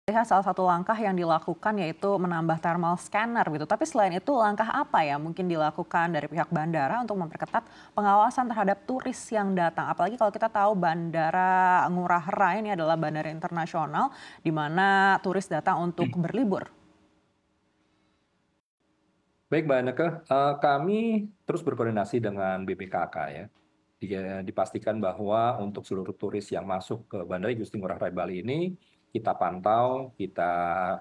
Lihat salah satu langkah yang dilakukan yaitu menambah thermal scanner gitu. Tapi selain itu langkah apa ya mungkin dilakukan dari pihak bandara untuk memperketat pengawasan terhadap turis yang datang. Apalagi kalau kita tahu Bandara Ngurah Rai ini adalah bandara internasional di mana turis datang untuk berlibur. Baik, Mbak Neke, kami terus berkoordinasi dengan BPKK ya. Dipastikan bahwa untuk seluruh turis yang masuk ke Bandara Igusti Ngurah Rai Bali ini kita pantau, kita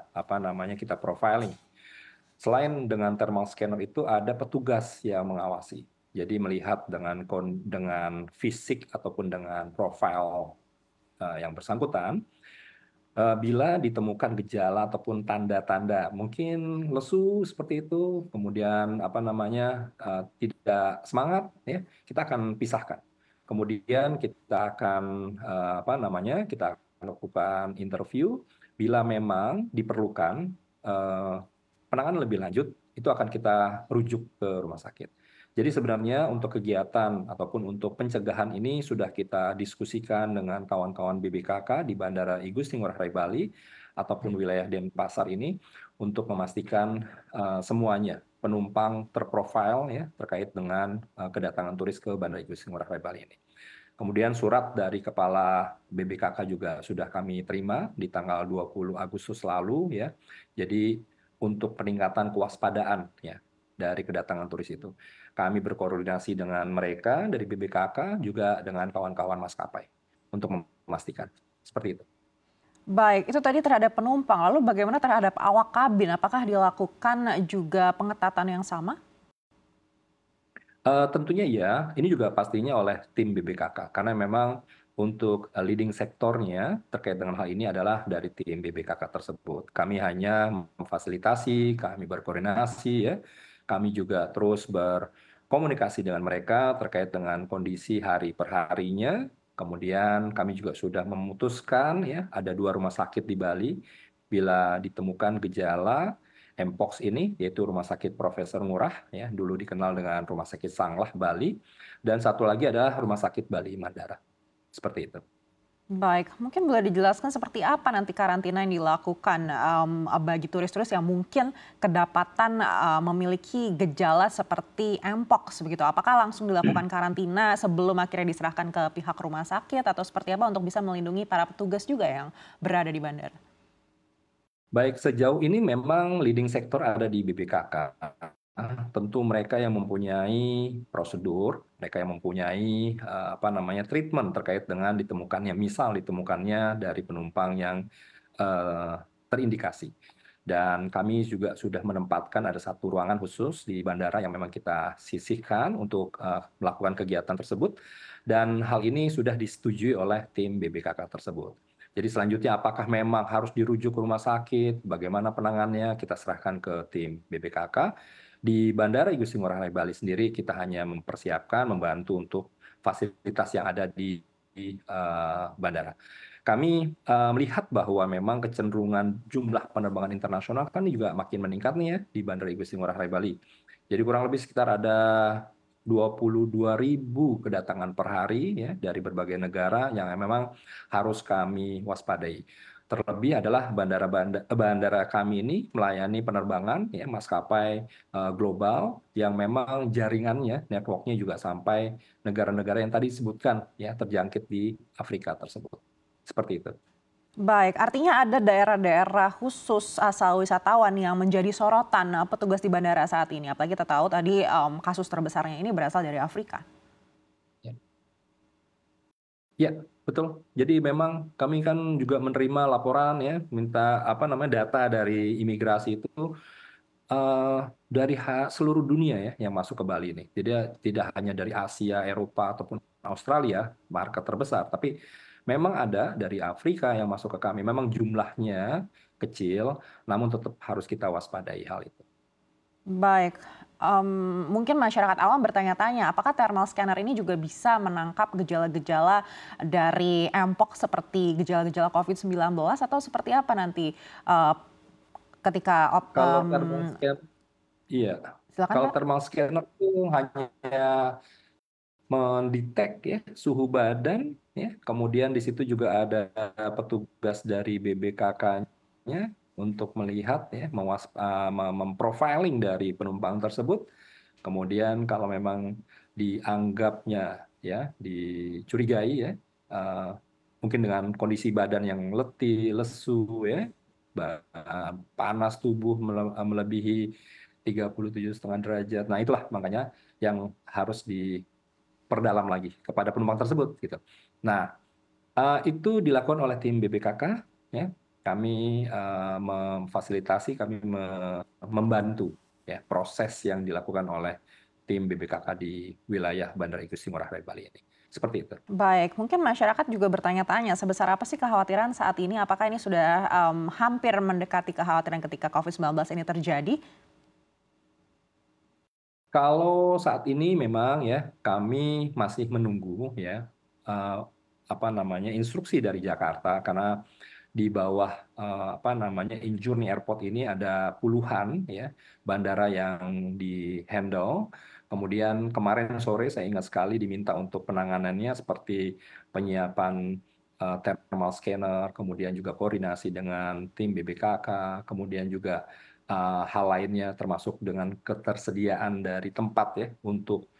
profiling. Selain dengan thermal scanner itu ada petugas yang mengawasi. Jadi melihat dengan fisik ataupun dengan profil yang bersangkutan, bila ditemukan gejala ataupun tanda-tanda mungkin lesu seperti itu, kemudian tidak semangat, ya, kita akan pisahkan. Kemudian kita akan kita akan lakukan interview. Bila memang diperlukan penanganan lebih lanjut, itu akan kita rujuk ke rumah sakit. Jadi sebenarnya untuk kegiatan ataupun untuk pencegahan ini sudah kita diskusikan dengan kawan-kawan BBKK di Bandara Igusti Ngurah Rai Bali ataupun wilayah Denpasar ini untuk memastikan semuanya penumpang terprofil ya terkait dengan kedatangan turis ke Bandara Igusti Ngurah Rai Bali ini. Kemudian surat dari Kepala BBKK juga sudah kami terima di tanggal 20 Agustus lalu ya. Jadi untuk peningkatan kewaspadaan ya dari kedatangan turis itu. Kami berkoordinasi dengan mereka dari BBKK juga dengan kawan-kawan maskapai untuk memastikan seperti itu. Baik, itu tadi terhadap penumpang. Lalu bagaimana terhadap awak kabin? Apakah dilakukan juga pengetatan yang sama? Tentunya ya, ini juga pastinya oleh tim BBKK karena memang untuk leading sektornya terkait dengan hal ini adalah dari tim BBKK tersebut. Kami hanya memfasilitasi, kami berkoordinasi ya, kami juga terus berkomunikasi dengan mereka terkait dengan kondisi hari per harinya. Kemudian kami juga sudah memutuskan ya, ada 2 rumah sakit di Bali bila ditemukan gejala Mpox ini, yaitu Rumah Sakit Profesor Ngurah, ya, dulu dikenal dengan Rumah Sakit Sanglah Bali, dan satu lagi adalah Rumah Sakit Bali Mandara. Seperti itu. Baik, mungkin boleh dijelaskan seperti apa nanti karantina yang dilakukan bagi turis-turis yang mungkin kedapatan memiliki gejala seperti Mpox begitu. Apakah langsung dilakukan karantina sebelum akhirnya diserahkan ke pihak rumah sakit atau seperti apa untuk bisa melindungi para petugas juga yang berada di bandara? Baik, sejauh ini memang leading sektor ada di BPKK. Tentu mereka yang mempunyai prosedur, mereka yang mempunyai treatment terkait dengan ditemukannya dari penumpang yang terindikasi. Dan kami juga sudah menempatkan ada satu ruangan khusus di bandara yang memang kita sisihkan untuk melakukan kegiatan tersebut. Dan hal ini sudah disetujui oleh tim BBKK tersebut. Jadi selanjutnya apakah memang harus dirujuk ke rumah sakit, bagaimana penanganannya, kita serahkan ke tim BPKK. Di Bandara Igusti Ngurah Rai Bali sendiri kita hanya mempersiapkan, membantu untuk fasilitas yang ada di bandara. Kami melihat bahwa memang kecenderungan jumlah penerbangan internasional kan juga makin meningkat nih ya di Bandara Igusti Ngurah Rai Bali. Jadi kurang lebih sekitar ada 22.000 kedatangan per hari ya dari berbagai negara yang memang harus kami waspadai. Terlebih adalah bandara kami ini melayani penerbangan ya maskapai global yang memang jaringannya, networknya juga sampai negara-negara yang tadi disebutkan ya terjangkit di Afrika tersebut. Seperti itu. Baik, artinya ada daerah-daerah khusus asal wisatawan yang menjadi sorotan petugas di bandara saat ini. Apalagi kita tahu tadi kasus terbesarnya ini berasal dari Afrika. Ya. Ya, betul. Jadi memang kami kan juga menerima laporan ya, minta data dari imigrasi itu dari seluruh dunia ya yang masuk ke Bali ini. Jadi tidak hanya dari Asia, Eropa ataupun Australia, market terbesar, tapi memang ada dari Afrika yang masuk ke kami. Memang jumlahnya kecil, namun tetap harus kita waspadai hal itu. Baik, mungkin masyarakat awam bertanya-tanya, apakah thermal scanner ini juga bisa menangkap gejala-gejala dari Mpox seperti gejala-gejala COVID-19 atau seperti apa nanti ketika Kalau thermal scan, iya. silakan Kalau Pak. thermal scanner itu hanya mendetek ya suhu badan ya, kemudian di situ juga ada petugas dari BBKK untuk melihat ya, memprofiling dari penumpang tersebut. Kemudian kalau memang dianggapnya ya dicurigai ya, eh, mungkin dengan kondisi badan yang letih, lesu ya, panas tubuh melebihi 37,5 derajat. Nah, itulah makanya yang harus diperdalam lagi kepada penumpang tersebut gitu. Nah, itu dilakukan oleh tim BPKK ya. Kami memfasilitasi, kami membantu ya proses yang dilakukan oleh tim BPKK di wilayah Bandara Igusti Ngurah Rai Bali ini. Seperti itu. Baik, mungkin masyarakat juga bertanya-tanya sebesar apa sih kekhawatiran saat ini? Apakah ini sudah hampir mendekati kekhawatiran ketika COVID-19 ini terjadi? Kalau saat ini memang ya kami masih menunggu ya eh, apa namanya instruksi dari Jakarta, karena di bawah apa namanya Injurni Airport ini ada puluhan ya bandara yang di-handle. Kemudian kemarin sore saya ingat sekali diminta untuk penanganannya seperti penyiapan thermal scanner, kemudian juga koordinasi dengan tim BBKK, kemudian juga hal lainnya termasuk dengan ketersediaan dari tempat ya untuk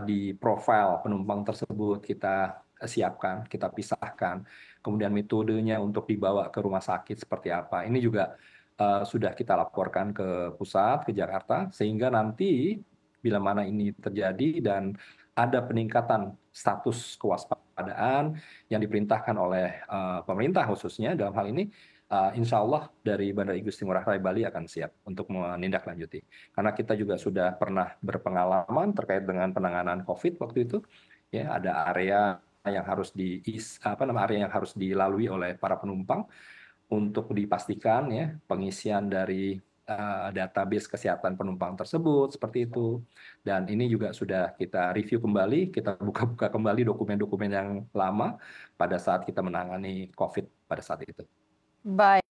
di profile penumpang tersebut kita siapkan, kita pisahkan. Kemudian metodenya untuk dibawa ke rumah sakit seperti apa. Ini juga sudah kita laporkan ke pusat, ke Jakarta, sehingga nanti bila mana ini terjadi dan ada peningkatan status kewaspadaan yang diperintahkan oleh pemerintah khususnya dalam hal ini, insya Allah dari Bandara Igusti Ngurah Rai Bali akan siap untuk menindaklanjuti. Karena kita juga sudah pernah berpengalaman terkait dengan penanganan COVID waktu itu, ya ada area yang harus area yang harus dilalui oleh para penumpang untuk dipastikan ya pengisian dari database kesehatan penumpang tersebut seperti itu. Dan ini juga sudah kita review kembali, kita buka-buka kembali dokumen-dokumen yang lama pada saat kita menangani COVID pada saat itu. Baik.